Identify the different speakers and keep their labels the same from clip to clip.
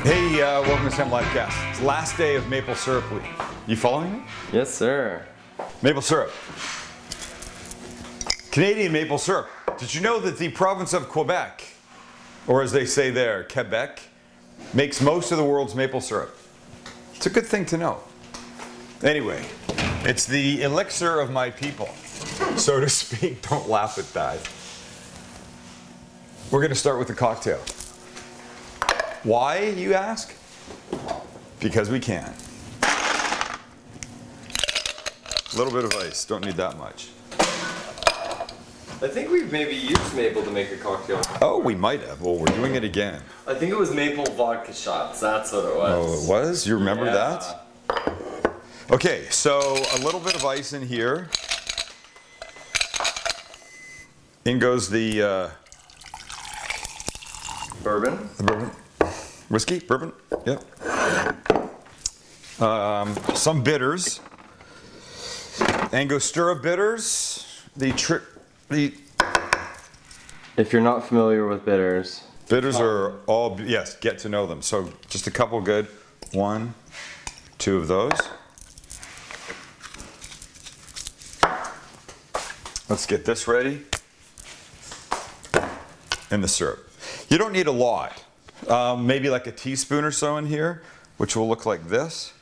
Speaker 1: Welcome to Sam Livecast. It's the last day of maple syrup week. You following me?
Speaker 2: Yes, sir.
Speaker 1: Maple syrup. Canadian maple syrup. Did you know that the province of Quebec, or as they say there, Quebec, makes most of the world's maple syrup? It's a good thing to know. Anyway, it's the elixir of my people, so to speak. Don't laugh at that. We're going to start with the cocktail. Why, you ask? Because we can. A little bit of ice, don't need that much.
Speaker 2: I think we've maybe used maple to make a cocktail.
Speaker 1: Oh, we might have. Well, we're doing it again.
Speaker 2: I think it was maple vodka shots. That's what it was.
Speaker 1: Oh, it was? You remember
Speaker 2: Yeah.
Speaker 1: that? Okay, so a little bit of ice in here. In goes the
Speaker 2: Bourbon?
Speaker 1: bourbon. Whiskey? Bourbon? Yep. Some bitters. Angostura bitters.
Speaker 2: If you're not familiar with bitters.
Speaker 1: Bitters are all, yes, get to know them. So just a couple good. 1, 2 of those. Let's get this ready. And the syrup. You don't need a lot. Maybe like a teaspoon or so in here, which will look like this.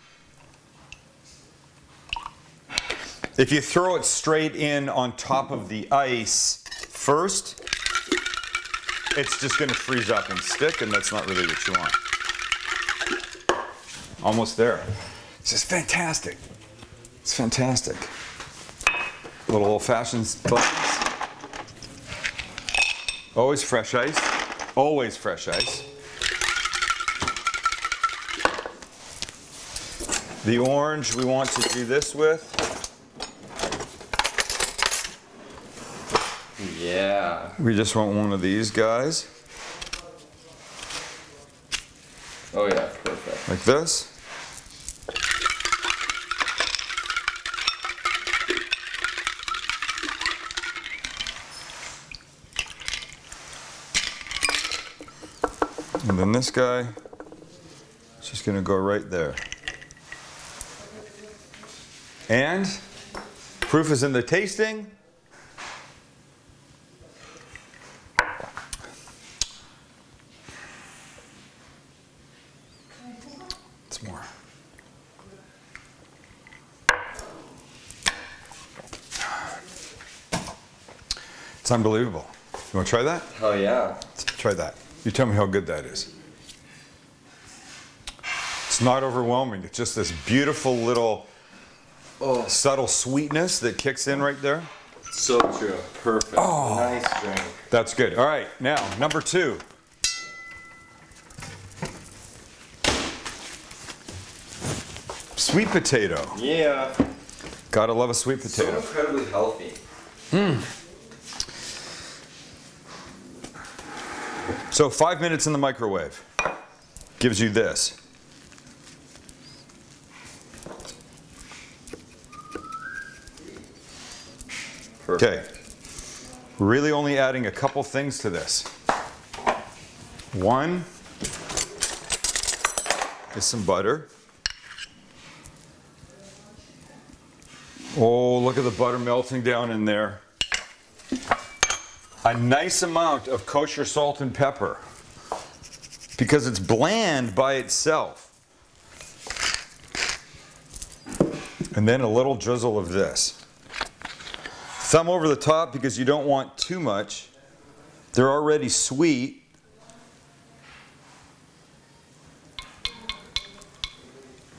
Speaker 1: If you throw it straight in on top of the ice first, it's just going to freeze up and stick, and that's not really what you want. Almost there. This is fantastic. It's fantastic. Little old-fashioned buttons. Always fresh ice. Always fresh ice. The orange we want to do this with.
Speaker 2: Yeah.
Speaker 1: We just want one of these guys.
Speaker 2: Oh yeah, perfect.
Speaker 1: Like this. And then this guy is just going to go right there. And proof is in the tasting. It's more. It's unbelievable. You want to try that?
Speaker 2: Hell yeah.
Speaker 1: Let's try that. You tell me how good that is. It's not overwhelming. It's just this beautiful little subtle sweetness that kicks in right there.
Speaker 2: So true. Perfect.
Speaker 1: Oh.
Speaker 2: Nice drink.
Speaker 1: That's good. All right, now, number 2. Sweet potato.
Speaker 2: Yeah.
Speaker 1: Gotta love a sweet
Speaker 2: So
Speaker 1: potato.
Speaker 2: incredibly healthy.
Speaker 1: So 5 minutes in the microwave gives you this. Okay. Really only adding a couple things to this. One is some butter. Oh, look at the butter melting down in there. A nice amount of kosher salt and pepper because it's bland by itself. And then a little drizzle of this. Thumb over the top because you don't want too much. They're already sweet.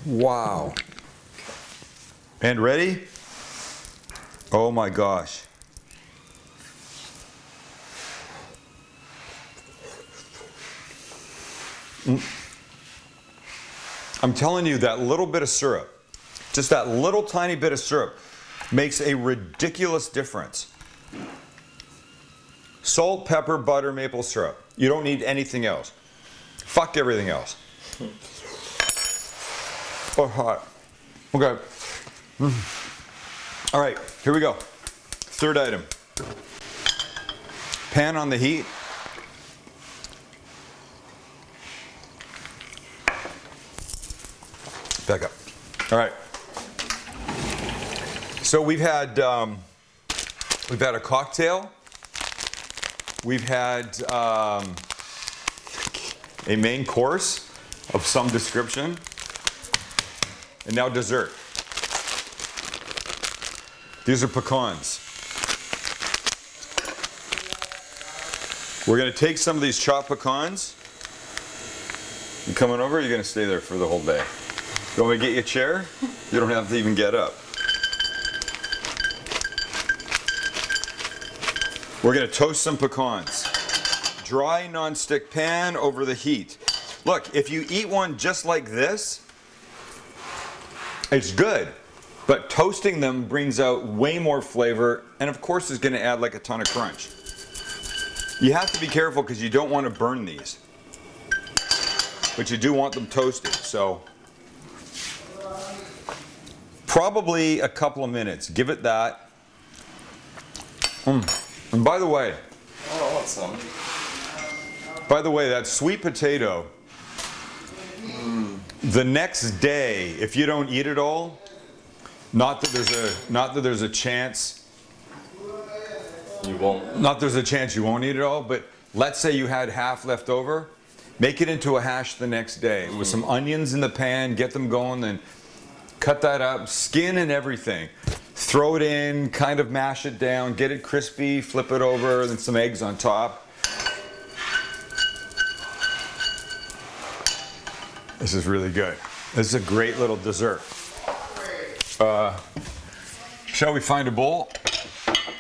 Speaker 1: Wow. And ready? Oh my gosh. I'm telling you, that little bit of syrup, just that little tiny bit of syrup, makes a ridiculous difference. Salt, pepper, butter, maple syrup. You don't need anything else. Fuck everything else. Oh, hot. Okay. All right, here we go. Third item. Pan on the heat. Back up. All right. So we've had a cocktail. We've had a main course of some description, and now dessert. These are pecans. We're going to take some of these chopped pecans. You coming over? Or you're going to stay there for the whole day? You want me to get you a chair? You don't have to even get up. We're going to toast some pecans. Dry non-stick pan over the heat. Look, if you eat one just like this, it's good. But toasting them brings out way more flavor, and of course is going to add like a ton of crunch. You have to be careful because you don't want to burn these. But you do want them toasted, so probably a couple of minutes. Give it that. And by the way,
Speaker 2: Oh, I want some.
Speaker 1: that sweet potato, the next day, if you don't eat it all, not that there's a chance
Speaker 2: You won't.
Speaker 1: Not there's a chance you won't eat it all, but let's say you had half left over, make it into a hash the next day with some onions in the pan, get them going, then cut that up, skin and everything. Throw it in, kind of mash it down, get it crispy, flip it over, then some eggs on top. This is really good. This is a great little dessert. Shall we find a bowl?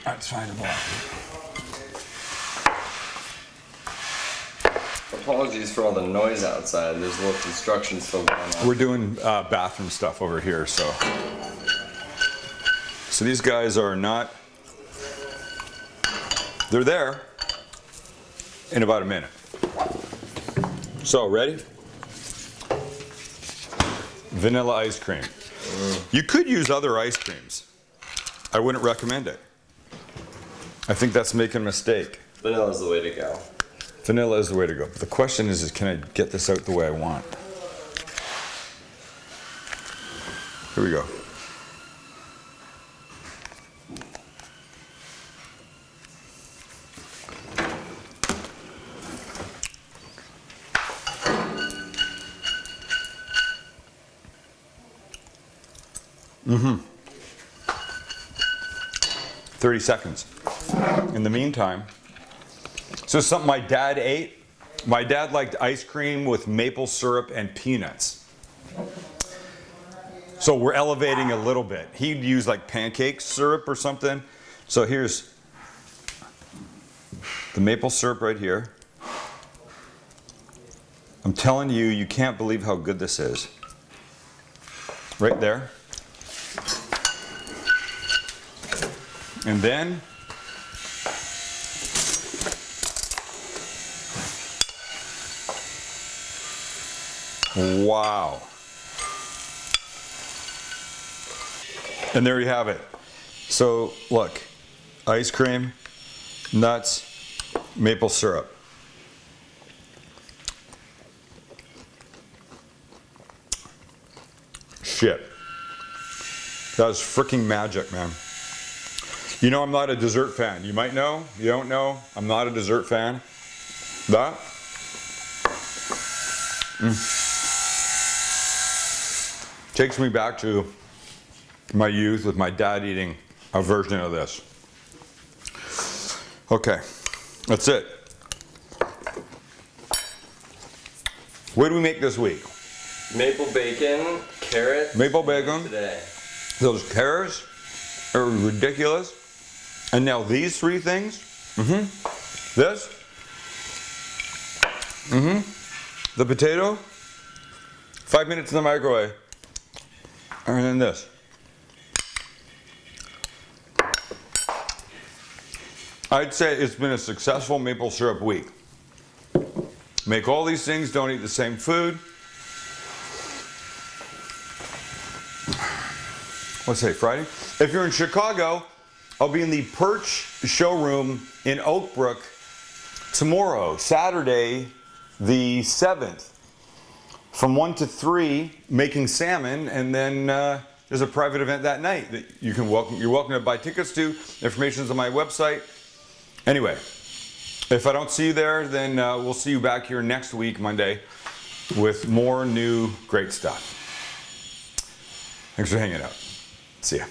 Speaker 1: Let's find a bowl.
Speaker 2: Apologies for all the noise outside. There's a little construction still going on.
Speaker 1: We're doing bathroom stuff over here, so these guys are not. They're there in about a minute. So ready? Vanilla ice cream. You could use other ice creams. I wouldn't recommend it. I think that's making a mistake.
Speaker 2: Vanilla's the way to go.
Speaker 1: Vanilla is the way to go. But the question is can I get this out the way I want? Here we go. Mm-hmm. 30 seconds. In the meantime, so something my dad ate. My dad liked ice cream with maple syrup and peanuts. So we're elevating a little bit. He'd use like pancake syrup or something. So here's the maple syrup right here. I'm telling you, you can't believe how good this is. Right there. And then wow. And there you have it. So look, ice cream, nuts, maple syrup. Shit. That was freaking magic, man. You know I'm not a dessert fan. You might know, you don't know, I'm not a dessert fan. That? Takes me back to my youth with my dad eating a version of this. Okay, that's it. What did we make this week?
Speaker 2: Maple bacon, carrots.
Speaker 1: Maple bacon.
Speaker 2: Today.
Speaker 1: Those carrots are ridiculous. And now these three things. This. The potato. 5 minutes in the microwave. And then this. I'd say it's been a successful maple syrup week. Make all these things, don't eat the same food. What's today, Friday? If you're in Chicago, I'll be in the Perch showroom in Oakbrook tomorrow, Saturday the 7th. from 1 to 3 making salmon, and then there's a private event that night that you're welcome to buy tickets to. Information's on my website. Anyway, if I don't see you there, then we'll see you back here next week, Monday, with more new great stuff. Thanks for hanging out. See ya.